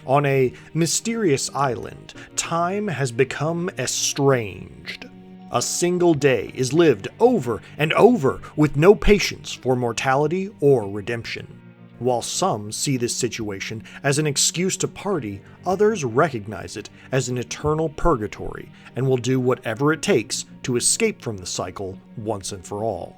On a mysterious island, time has become estranged. A single day is lived over and over with no patience for mortality or redemption. While some see this situation as an excuse to party, others recognize it as an eternal purgatory and will do whatever it takes to escape from the cycle once and for all.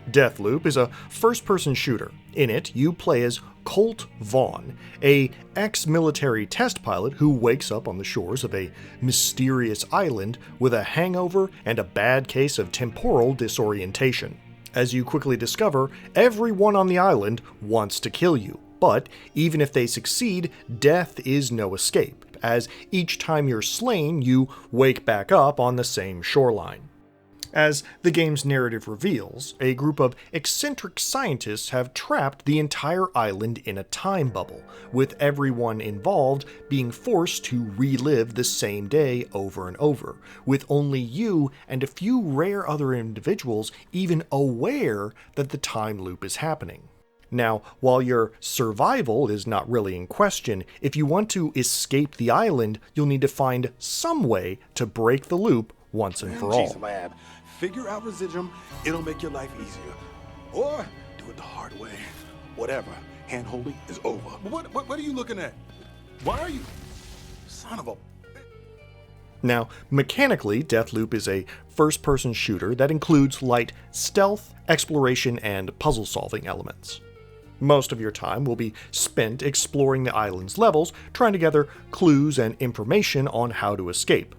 Deathloop is a first-person shooter. In it, you play as Colt Vaughn, a ex-military test pilot who wakes up on the shores of a mysterious island with a hangover and a bad case of temporal disorientation. As you quickly discover, everyone on the island wants to kill you, but even if they succeed, death is no escape, as each time you're slain, you wake back up on the same shoreline. As the game's narrative reveals, a group of eccentric scientists have trapped the entire island in a time bubble, with everyone involved being forced to relive the same day over and over, with only you and a few rare other individuals even aware that the time loop is happening. Now, while your survival is not really in question, if you want to escape the island, you'll need to find some way to break the loop once and for all. Lab. Figure out residuum, it'll make your life easier. Or do it the hard way. Whatever. Hand-holding is over. What are you looking at? Why are you... Son of a... Now, mechanically, Deathloop is a first-person shooter that includes light stealth, exploration, and puzzle-solving elements. Most of your time will be spent exploring the island's levels, trying to gather clues and information on how to escape.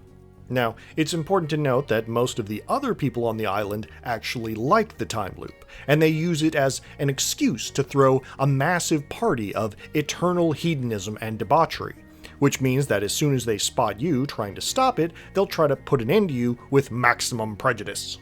Now, it's important to note that most of the other people on the island actually like the time loop, and they use it as an excuse to throw a massive party of eternal hedonism and debauchery, which means that as soon as they spot you trying to stop it, they'll try to put an end to you with maximum prejudice.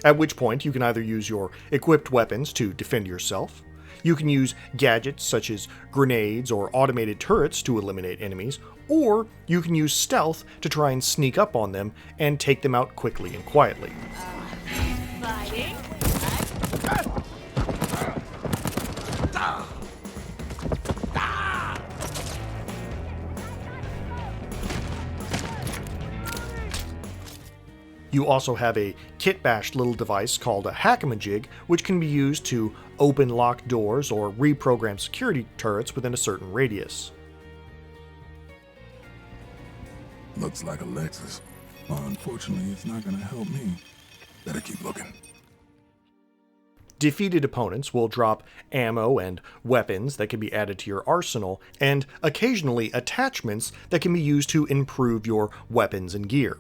At which point, you can either use your equipped weapons to defend yourself, you can use gadgets such as grenades or automated turrets to eliminate enemies, or you can use stealth to try and sneak up on them and take them out quickly and quietly. Fighting. You also have a kit-bashed little device called a hack-a-majig, which can be used to open locked doors or reprogram security turrets within a certain radius. Looks like a Lexus. Unfortunately, it's not gonna help me. Better keep looking. Defeated opponents will drop ammo and weapons that can be added to your arsenal, and occasionally attachments that can be used to improve your weapons and gear.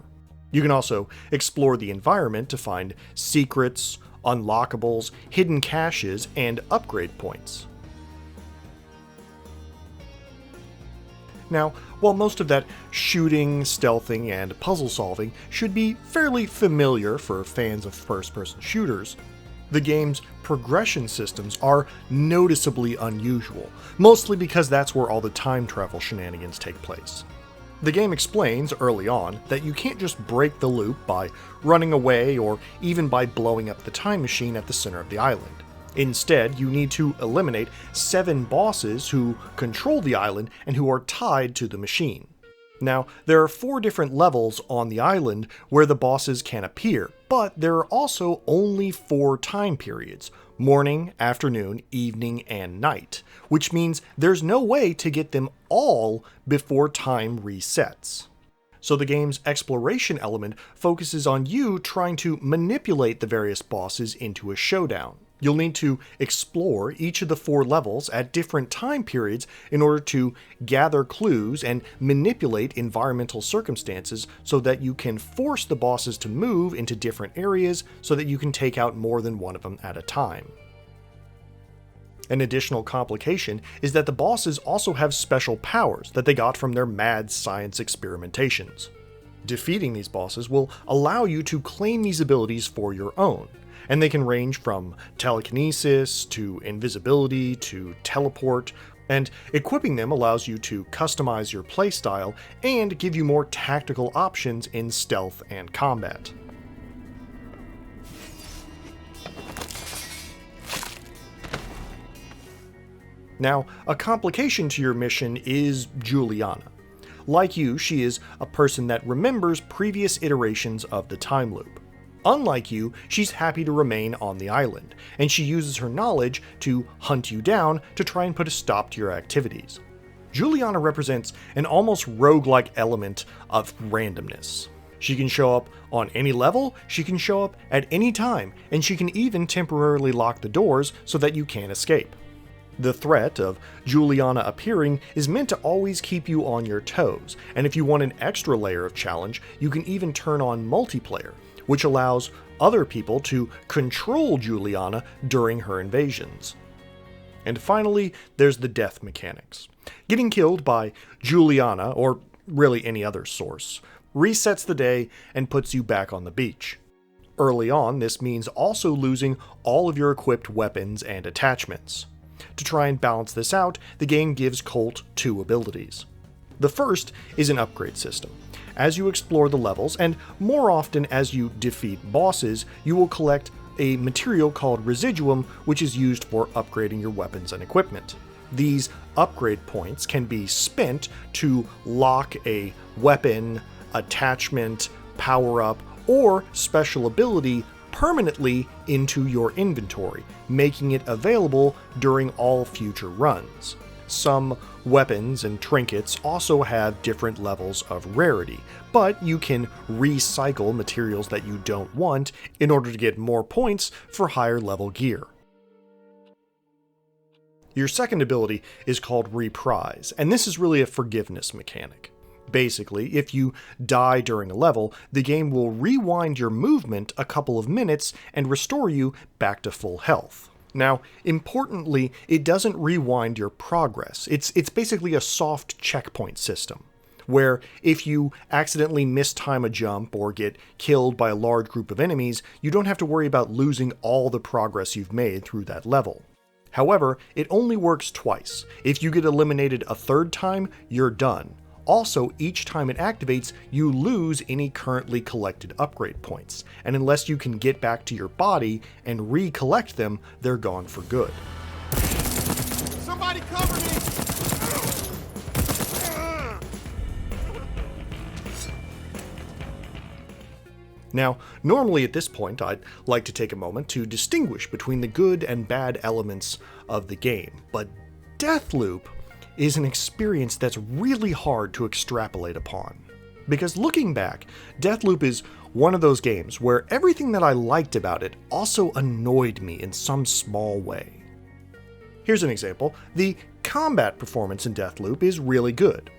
You can also explore the environment to find secrets, unlockables, hidden caches, and upgrade points. Now, while most of that shooting, stealthing, and puzzle solving should be fairly familiar for fans of first-person shooters, the game's progression systems are noticeably unusual, mostly because that's where all the time travel shenanigans take place. The game explains early on that you can't just break the loop by running away or even by blowing up the time machine at the center of the island. Instead, you need to eliminate 7 bosses who control the island and who are tied to the machine. Now, there are 4 different levels on the island where the bosses can appear, but there are also only 4 time periods: morning, afternoon, evening, and night, which means there's no way to get them all before time resets. So the game's exploration element focuses on you trying to manipulate the various bosses into a showdown. You'll need to explore each of the 4 levels at different time periods in order to gather clues and manipulate environmental circumstances so that you can force the bosses to move into different areas so that you can take out more than one of them at a time. An additional complication is that the bosses also have special powers that they got from their mad science experimentations. Defeating these bosses will allow you to claim these abilities for your own, and they can range from telekinesis to invisibility to teleport, and equipping them allows you to customize your playstyle and give you more tactical options in stealth and combat. Now, a complication to your mission is Juliana. Like you, she is a person that remembers previous iterations of the time loop. Unlike you, she's happy to remain on the island, and she uses her knowledge to hunt you down to try and put a stop to your activities. Juliana represents an almost roguelike element of randomness. She can show up on any level, she can show up at any time, and she can even temporarily lock the doors so that you can't escape. The threat of Juliana appearing is meant to always keep you on your toes, and if you want an extra layer of challenge, you can even turn on multiplayer, which allows other people to control Juliana during her invasions. And finally, there's the death mechanics. Getting killed by Juliana, or really any other source, resets the day and puts you back on the beach. Early on, this means also losing all of your equipped weapons and attachments. To try and balance this out, the game gives Colt two abilities. The first is an upgrade system. As you explore the levels, and more often as you defeat bosses, you will collect a material called residuum, which is used for upgrading your weapons and equipment. These upgrade points can be spent to lock a weapon, attachment, power-up, or special ability permanently into your inventory, making it available during all future runs. Some weapons and trinkets also have different levels of rarity, but you can recycle materials that you don't want in order to get more points for higher level gear. Your second ability is called Reprise, and this is really a forgiveness mechanic. Basically, if you die during a level, the game will rewind your movement a couple of minutes and restore you back to full health. Now, importantly, it doesn't rewind your progress. It's basically a soft checkpoint system, where if you accidentally mistime a jump or get killed by a large group of enemies, you don't have to worry about losing all the progress you've made through that level. However, it only works twice. If you get eliminated a third time, you're done. Also, each time it activates, you lose any currently collected upgrade points, and unless you can get back to your body and recollect them, they're gone for good. Somebody cover me! Now, normally at this point, I'd like to take a moment to distinguish between the good and bad elements of the game, but Deathloop is an experience that's really hard to extrapolate upon. Because looking back, Deathloop is one of those games where everything that I liked about it also annoyed me in some small way. Here's an example. The combat performance in Deathloop is really good.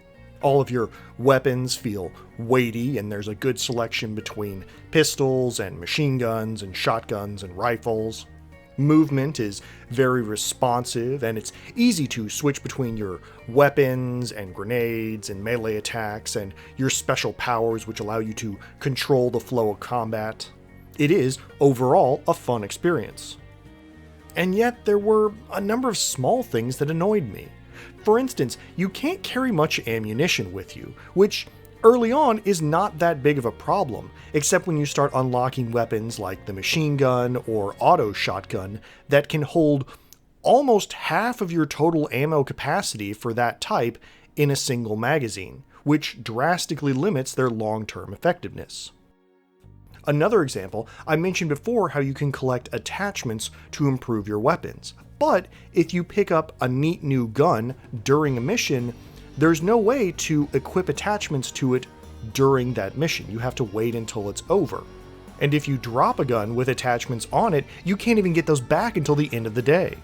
All of your weapons feel weighty, and there's a good selection between pistols and machine guns and shotguns and rifles. Movement is very responsive, and it's easy to switch between your weapons and grenades and melee attacks and your special powers, which allow you to control the flow of combat. It is, overall, a fun experience. And yet, there were a number of small things that annoyed me. For instance, you can't carry much ammunition with you, which early on is not that big of a problem, except when you start unlocking weapons like the machine gun or auto shotgun that can hold almost half of your total ammo capacity for that type in a single magazine, which drastically limits their long-term effectiveness. Another example, I mentioned before how you can collect attachments to improve your weapons, but if you pick up a neat new gun during a mission, there's no way to equip attachments to it during that mission. You have to wait until it's over. And if you drop a gun with attachments on it, you can't even get those back until the end of the day.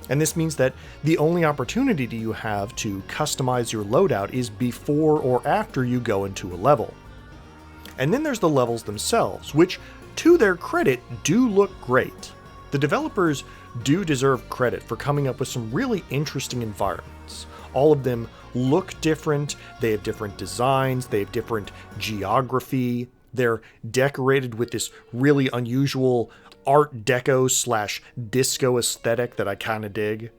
And this means that the only opportunity you have to customize your loadout is before or after you go into a level. And then there's the levels themselves, which, to their credit, do look great. The developers do deserve credit for coming up with some really interesting environments. All of them look different, they have different designs, they have different geography, they're decorated with this really unusual Art Deco / disco aesthetic that I kinda dig.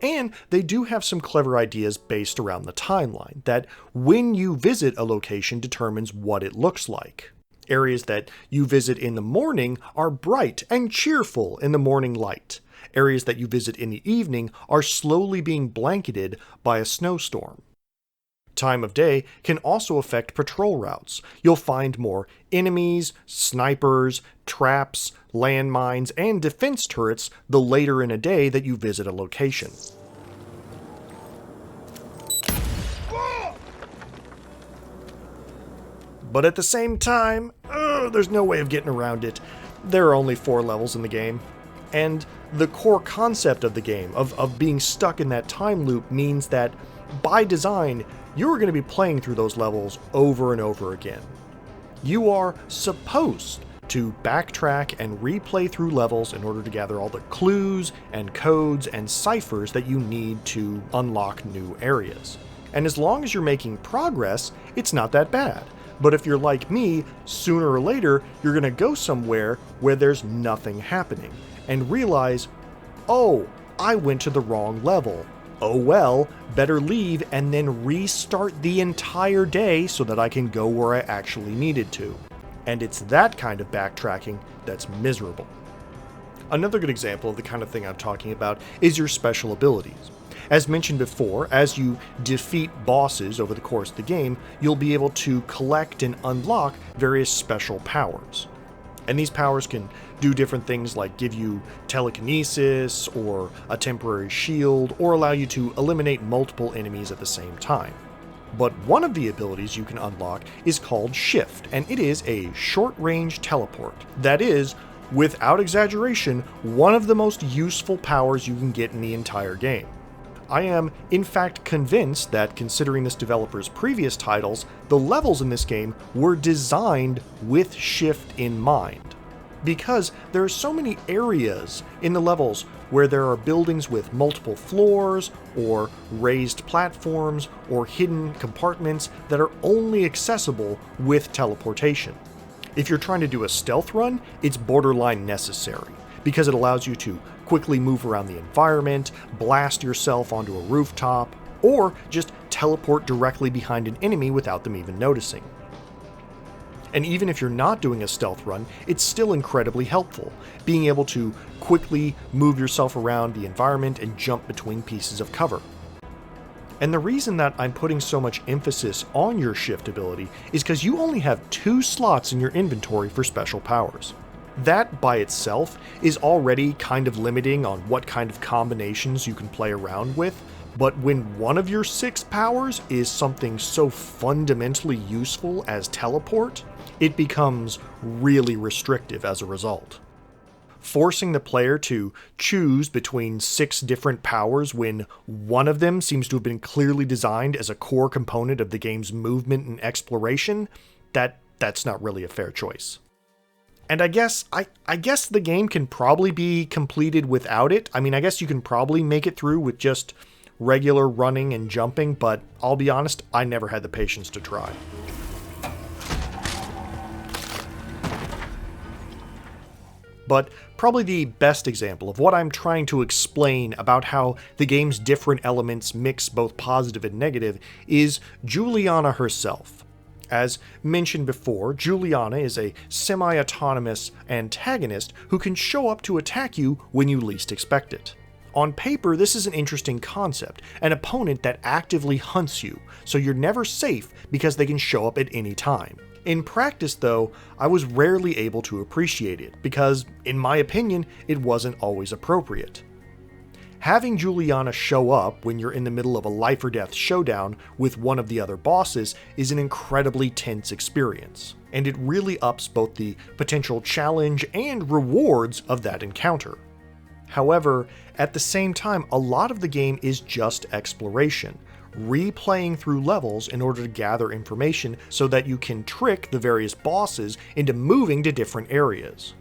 And they do have some clever ideas based around the timeline, that when you visit a location determines what it looks like. Areas that you visit in the morning are bright and cheerful in the morning light. areas that you visit in the evening are slowly being blanketed by a snowstorm. Time of day can also affect patrol routes. You'll find more enemies, snipers, traps, landmines, and defense turrets the later in a day that you visit a location. But at the same time, there's no way of getting around it. There are only 4 levels in the game. And the core concept of the game, of being stuck in that time loop, means that, by design, you're going to be playing through those levels over and over again. You are supposed to backtrack and replay through levels in order to gather all the clues and codes and ciphers that you need to unlock new areas. And as long as you're making progress, it's not that bad. But if you're like me, sooner or later, you're going to go somewhere where there's nothing happening and realize, oh, I went to the wrong level. Oh well, better leave and then restart the entire day so that I can go where I actually needed to. And it's that kind of backtracking that's miserable. Another good example of the kind of thing I'm talking about is your special abilities. As mentioned before, as you defeat bosses over the course of the game, you'll be able to collect and unlock various special powers. And these powers can do different things like give you telekinesis, or a temporary shield, or allow you to eliminate multiple enemies at the same time. But one of the abilities you can unlock is called Shift, and it is a short-range teleport. That is, without exaggeration, one of the most useful powers you can get in the entire game. I am, in fact, convinced that, considering this developer's previous titles, the levels in this game were designed with Shift in mind. Because there are so many areas in the levels where there are buildings with multiple floors, or raised platforms, or hidden compartments that are only accessible with teleportation. If you're trying to do a stealth run, it's borderline necessary, because it allows you to quickly move around the environment, blast yourself onto a rooftop, or just teleport directly behind an enemy without them even noticing. And even if you're not doing a stealth run, it's still incredibly helpful, being able to quickly move yourself around the environment and jump between pieces of cover. And the reason that I'm putting so much emphasis on your Shift ability is because you only have 2 slots in your inventory for special powers. That by itself is already kind of limiting on what kind of combinations you can play around with, but when one of your 6 powers is something so fundamentally useful as teleport, it becomes really restrictive as a result. Forcing the player to choose between 6 different powers when one of them seems to have been clearly designed as a core component of the game's movement and exploration, that's not really a fair choice. And I guess the game can probably be completed without it. I mean, I guess you can probably make it through with just regular running and jumping, but I'll be honest, I never had the patience to try. But probably the best example of what I'm trying to explain about how the game's different elements mix both positive and negative is Juliana herself. As mentioned before, Juliana is a semi-autonomous antagonist who can show up to attack you when you least expect it. On paper, this is an interesting concept, an opponent that actively hunts you, so you're never safe because they can show up at any time. In practice, though, I was rarely able to appreciate it, because, in my opinion, it wasn't always appropriate. Having Juliana show up when you're in the middle of a life-or-death showdown with one of the other bosses is an incredibly tense experience, and it really ups both the potential challenge and rewards of that encounter. However, at the same time, a lot of the game is just exploration, replaying through levels in order to gather information so that you can trick the various bosses into moving to different areas.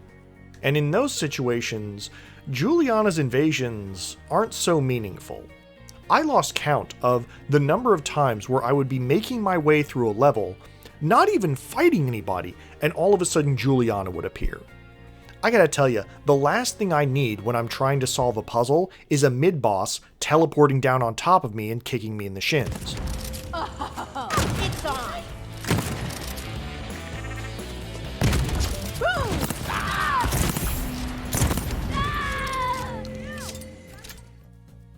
And in those situations, Juliana's invasions aren't so meaningful. I lost count of the number of times where I would be making my way through a level, not even fighting anybody, and all of a sudden Juliana would appear. I gotta tell you, the last thing I need when I'm trying to solve a puzzle is a mid-boss teleporting down on top of me and kicking me in the shins. Oh, it's on.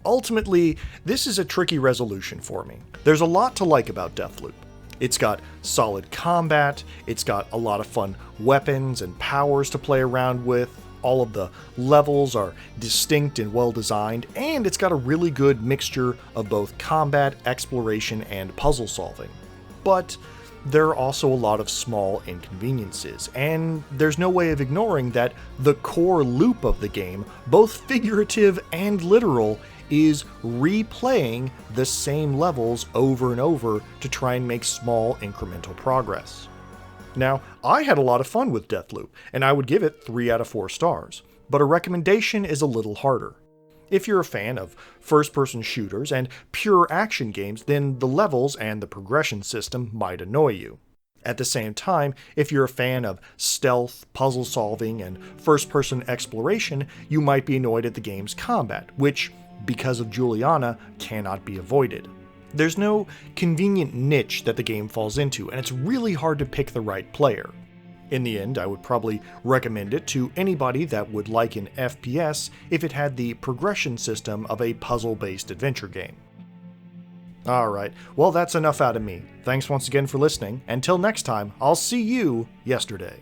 Ultimately, this is a tricky resolution for me. There's a lot to like about Deathloop. It's got solid combat, it's got a lot of fun weapons and powers to play around with, all of the levels are distinct and well designed, and it's got a really good mixture of both combat, exploration, and puzzle solving. But there are also a lot of small inconveniences, and there's no way of ignoring that the core loop of the game, both figurative and literal, is replaying the same levels over and over to try and make small incremental progress. Now, I had a lot of fun with Deathloop, and I would give it 3 out of 4 stars, but a recommendation is a little harder. If you're a fan of first-person shooters and pure action games, then the levels and the progression system might annoy you. At the same time, if you're a fan of stealth, puzzle solving, and first-person exploration, you might be annoyed at the game's combat, which, because of Juliana, cannot be avoided. There's no convenient niche that the game falls into, and it's really hard to pick the right player. In the end, I would probably recommend it to anybody that would like an FPS if it had the progression system of a puzzle-based adventure game. Alright, well that's enough out of me. Thanks once again for listening. Until next time, I'll see you yesterday.